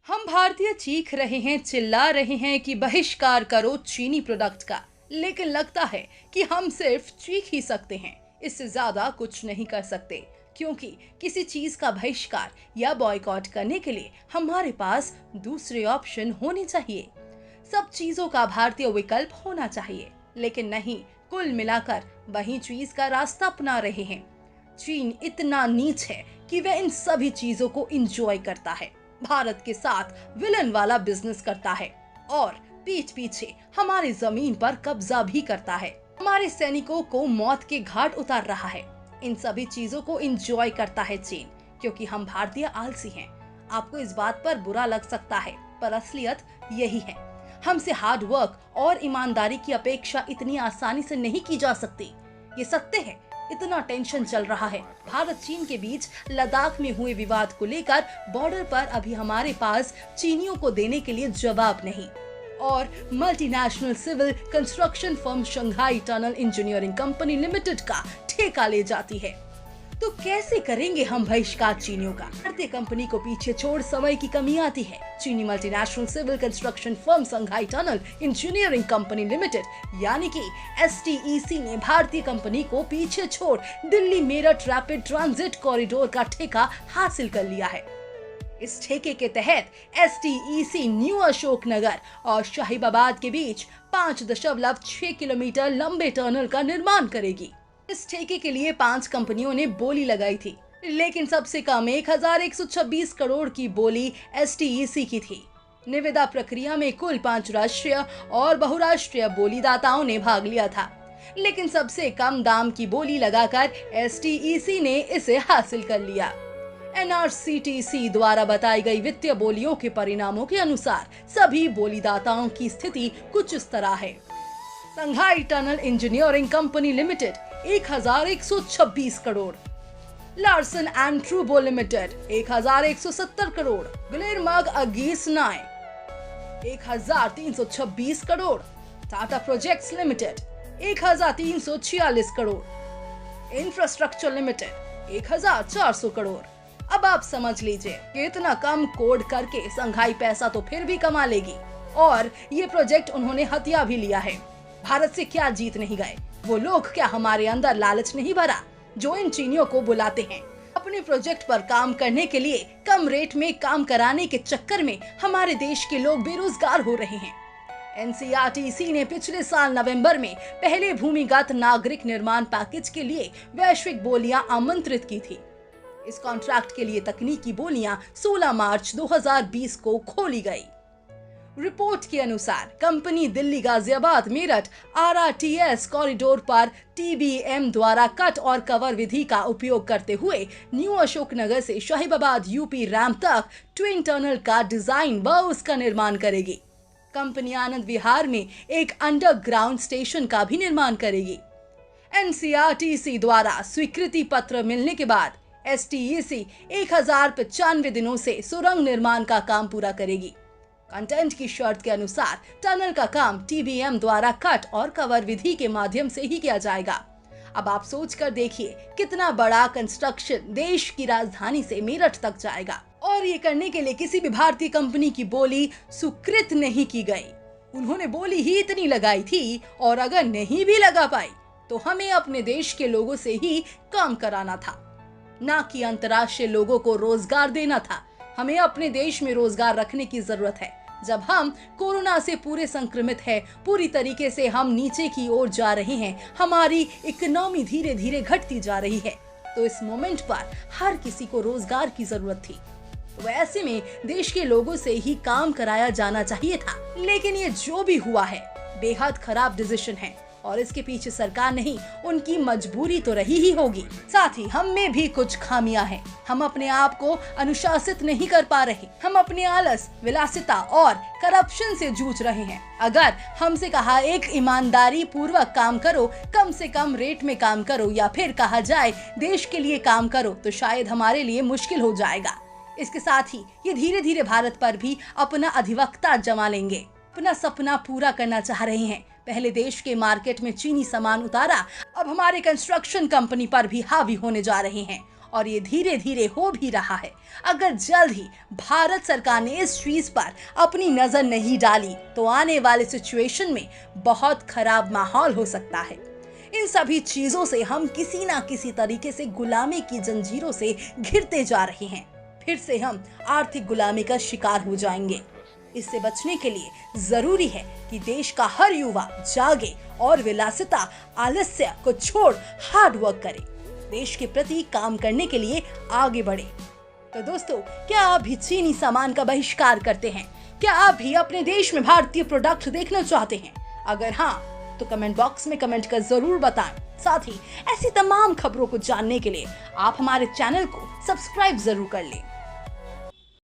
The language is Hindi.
हम भारतीय चीख रहे हैं, चिल्ला रहे हैं कि बहिष्कार करो चीनी प्रोडक्ट का। लेकिन लगता है कि हम सिर्फ चीख ही सकते हैं, इससे ज्यादा कुछ नहीं कर सकते। क्योंकि किसी चीज का बहिष्कार या बॉयकॉट करने के लिए हमारे पास दूसरे ऑप्शन होने चाहिए। सब चीजों का भारतीय विकल्प होना चाहिए, लेकिन नहीं, कुल मिलाकर वही चीज का रास्ता अपना रहे हैं। चीन इतना नीच है कि वह इन सभी चीजों को इंजॉय करता है, भारत के साथ विलन वाला बिजनेस करता है और पीठ पीछे हमारी जमीन पर कब्जा भी करता है। हमारे सैनिकों को मौत के घाट उतार रहा है। इन सभी चीजों को इंजॉय करता है चीन, क्योंकि हम भारतीय आलसी हैं। आपको इस बात पर बुरा लग सकता है, पर असलियत यही है। हमसे हार्ड वर्क और ईमानदारी की अपेक्षा इतनी आसानी से नहीं की जा सकती। ये सत्य है। इतना टेंशन चल रहा है भारत चीन के बीच लद्दाख में हुए विवाद को लेकर। बॉर्डर पर अभी हमारे पास चीनियों को देने के लिए जवाब नहीं, और multinational civil construction firm Shanghai tunnel engineering company limited का ठेका ले जाती है। तो कैसे करेंगे हम बहिष्कार चीनियों का? भारतीय कंपनी को पीछे छोड़ समय की कमी आती है। चीनी multinational civil construction firm Shanghai tunnel engineering company limited यानी कि STEC ने भारतीय कंपनी को पीछे छोड़ Delhi Meerut rapid transit corridor का ठेका हासिल कर लिया है। इस ठेके के तहत STEC न्यू अशोकनगर और शाहीबाबाद के बीच 5.6 किलोमीटर लंबे टनल का निर्माण करेगी। इस ठेके के लिए 5 कंपनियों ने बोली लगाई थी, लेकिन सबसे कम 1126 करोड़ की बोली STEC की थी। निविदा प्रक्रिया में कुल 5 राष्ट्रीय और बहुराष्ट्रीय बोलीदाताओं ने भाग लिया था, लेकिन सबसे कम दाम की बोली लगाकर STEC ने इसे हासिल कर लिया। NRCTC द्वारा बताई गई वित्तीय बोलियों के परिणामों के अनुसार सभी बोलीदाताओं की स्थिति कुछ इस तरह है। Shanghai tunnel engineering company limited 1126 crore, Larsen and ट्रूबो लिमिटेड 1170 करोड़, ग्लेनमार्क अगीस नाय 1326 crore, Tata projects limited 1346 crore, infrastructure limited 1400 crore. अब आप समझ लीजिए कि इतना कम कोड करके शंघाई पैसा तो फिर भी कमा लेगी, और ये प्रोजेक्ट उन्होंने हथिया भी लिया है। भारत से क्या जीत नहीं गए? वो लोग क्या हमारे अंदर लालच नहीं भरा जो इन चीनियों को बुलाते हैं अपने प्रोजेक्ट पर काम करने के लिए? कम रेट में काम कराने के चक्कर में हमारे देश के लोग बेरोजगार हो रहे हैं। NCRTC ने पिछले साल नवंबर में पहले भूमिगत नागरिक निर्माण पैकेज के लिए वैश्विक बोलियां आमंत्रित की थी। इस कॉन्ट्रैक्ट के लिए तकनीकी बोलियां 16 मार्च 2020 को खोली गई। रिपोर्ट के अनुसार company Delhi Ghaziabad Meerut RRTS corridor पर TBM द्वारा कट और कवर विधि का उपयोग करते हुए न्यू अशोकनगर से शाहीबाबाद UP रैंप तक ट्विन टनल का डिजाइन व उसका निर्माण करेगी। कंपनी आनंद विहार में एक अंडरग्राउंड स्टेशन का भी निर्माण करेगी। NCRTC द्वारा स्वीकृति पत्र मिलने के बाद STEC 1095 दिनों से सुरंग निर्माण का काम पूरा करेगी। कंटेंट की शर्त के अनुसार टनल का काम TBM द्वारा कट और कवर विधि के माध्यम से ही किया जाएगा। अब आप सोच कर देखिए कितना बड़ा कंस्ट्रक्शन देश की राजधानी से मेरठ तक जाएगा, और ये करने के लिए किसी भी भारतीय कंपनी की बोली स्वीकृत नहीं की गई। उन्होंने बोली ही इतनी लगाई थी, और अगर नहीं भी लगा पाई तो हमें अपने देश के लोगों से ही काम कराना था, ना कि अंतर्राष्ट्रीय लोगों को रोजगार देना था। हमें अपने देश में रोजगार रखने की जरूरत है। जब हम कोरोना से पूरे संक्रमित हैं, पूरी तरीके से हम नीचे की ओर जा रहे हैं, हमारी इकोनॉमी धीरे धीरे घटती जा रही है, तो इस मोमेंट पर हर किसी को रोजगार की जरूरत थी। तो ऐसे में देश के लोगों से ही काम कराया जाना चाहिए था। लेकिन ये जो भी हुआ है बेहद खराब डिसीजन है, और इसके पीछे सरकार नहीं, उनकी मजबूरी तो रही ही होगी। साथ ही हम में भी कुछ खामियां हैं। हम अपने आप को अनुशासित नहीं कर पा रहे। हम अपने आलस, विलासिता और करप्शन से जूझ रहे हैं। अगर हमसे कहा एक ईमानदारी पूर्वक काम करो, कम से कम रेट में काम करो, या फिर कहा जाए देश के लिए काम करो, तो शायद हमारे लिए मुश्किल हो जाएगा। इसके साथ ही ये धीरे धीरे भारत पर भी अपना अधिवक्ता जमा लेंगे। अपना सपना पूरा करना चाह रहे हैं। पहले देश के मार्केट में चीनी सामान उतारा, अब हमारे कंस्ट्रक्शन कंपनी पर भी हावी होने जा रहे हैं, और ये धीरे धीरे हो भी रहा है। अगर जल्द ही भारत सरकार ने इस चीज पर अपनी नजर नहीं डाली तो आने वाले सिचुएशन में बहुत खराब माहौल हो सकता है। इन सभी चीजों से हम किसी ना किसी तरीके से गुलामी की जंजीरों से घिरते जा रहे हैं। फिर से हम आर्थिक गुलामी का शिकार हो जाएंगे। इससे बचने के लिए जरूरी है कि देश का हर युवा जागे और विलासिता आलस्य को छोड़ हार्ड वर्क करे, देश के प्रति काम करने के लिए आगे बढ़े। तो दोस्तों, क्या आप भी चीनी सामान का बहिष्कार करते हैं? क्या आप भी अपने देश में भारतीय प्रोडक्ट देखना चाहते हैं? अगर हाँ, तो कमेंट बॉक्स में कमेंट कर जरूर बताएं। साथ ही ऐसी तमाम खबरों को जानने के लिए आप हमारे चैनल को सब्सक्राइब जरूर कर लें।